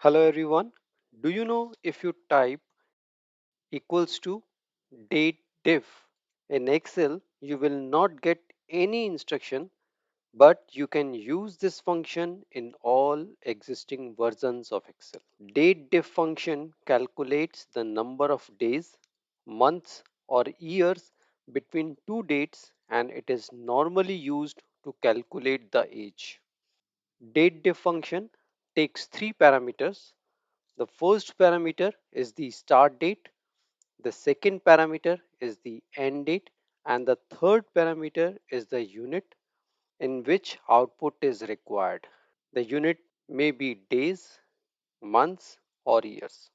Hello everyone. Do you know if you type equals to DATEDIF in Excel, you will not get any instruction, but you can use this function in all existing versions of Excel. DATEDIF function calculates the number of days, months, or years between two dates, and it is normally used to calculate the age. DATEDIF function takes three parameters. The first parameter is the start date, the second parameter is the end date, and the third parameter is the unit in which output is required. The unit may be days, months, or years.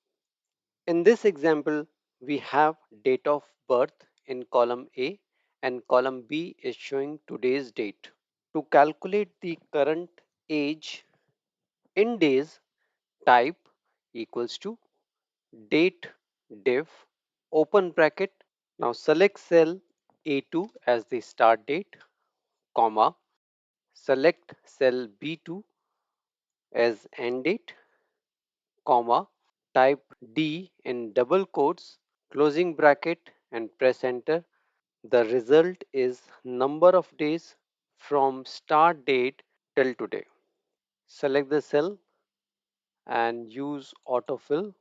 In this example, we have date of birth in column A and column B is showing today's date. To calculate the current age in days, type equals to date div open bracket. Now select cell A2 as the start date, comma, select cell B2 as end date, comma, type D in double quotes, closing bracket and press enter. The result is number of days from start date till today. Select the cell and use autofill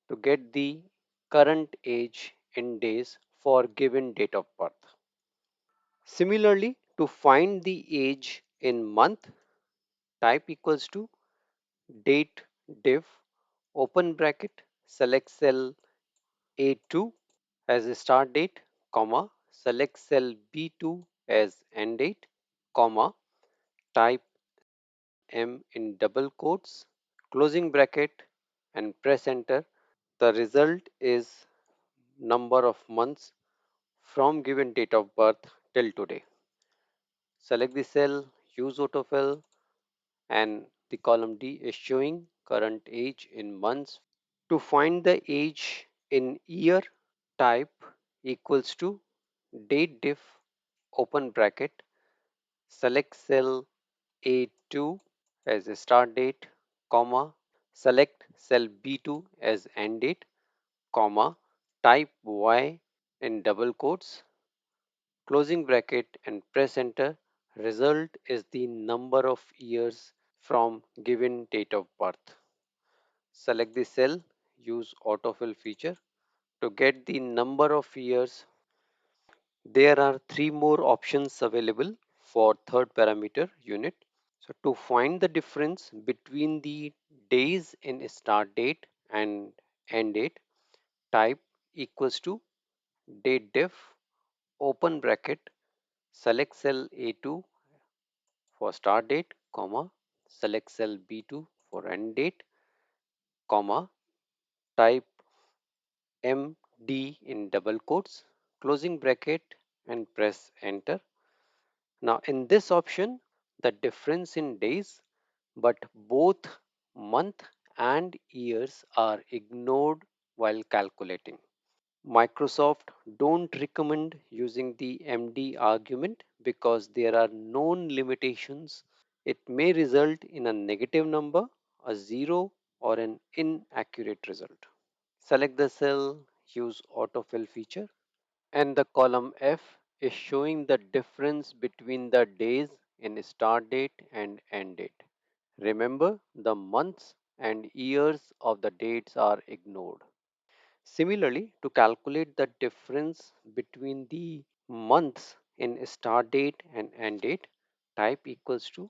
to get the current age in days for given date of birth. Similarly, to find the age in month, type equals to date div open bracket, select cell A2 as a start date, comma, select cell B2 as end date, comma, type M in double quotes, closing bracket and press enter. The result is number of months from given date of birth till today. Select the cell, use autofill, and the column D is showing current age in months. To find the age in year, type equals to date diff open bracket, select cell A2 as a start date, comma, select cell B2 as end date, comma, type Y in double quotes, closing bracket and press enter. Result is the number of years from given date of birth. Select the cell, use autofill feature to get the number of years. There are three more options available for third parameter unit. So to find the difference between the days in start date and end date, type equals to date diff open bracket, select cell A2 for start date, comma, select cell B2 for end date, comma, type MD in double quotes, closing bracket and press enter. Now in this option, the difference in days, but both month and years are ignored while calculating. Microsoft don't recommend using the MD argument because there are known limitations. It may result in a negative number, a zero, or an inaccurate result. Select the cell, use autofill feature, and the column F is showing the difference between the days in start date and end date. Remember, the months and years of the dates are ignored. Similarly, to calculate the difference between the months in start date and end date, type equals to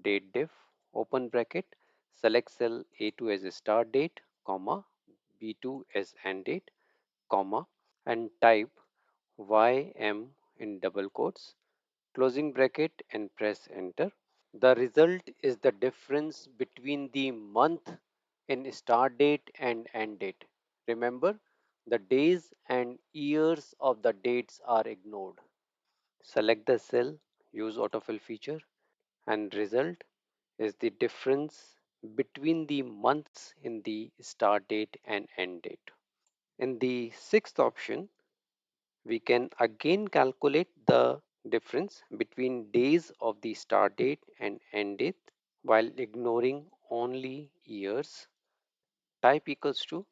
date diff open bracket, select cell A2 as a start date, comma, B2 as end date, comma, and type YM in double quotes, closing bracket and press enter. The result is the difference between the month in start date and end date. Remember, the days and years of the dates are ignored. Select the cell, use autofill feature, and result is the difference between the months in the start date and end date. In the sixth option, we can again calculate the difference between days of the start date and end date while ignoring only years. type equals to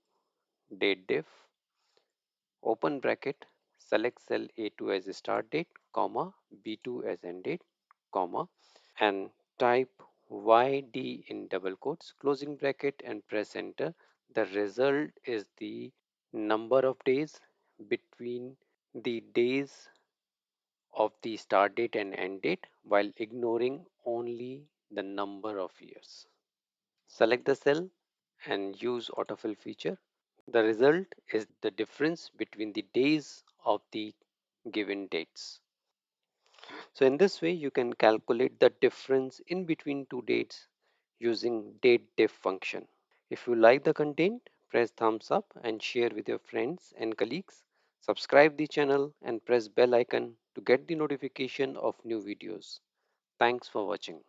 DATEDIF, open bracket, select cell A2 as a start date, comma, B2 as end date, comma, and type YD in double quotes, closing bracket, and press enter. The result is the number of days between the days of the start date and end date while ignoring only the number of years. Select the cell and use autofill feature. The result is the difference between the days of the given dates. So in this way you can calculate the difference in between two dates using DATEDIF function. If you like the content, press thumbs up and share with your friends and colleagues. Subscribe the channel and press bell icon to get the notification of new videos. Thanks for watching.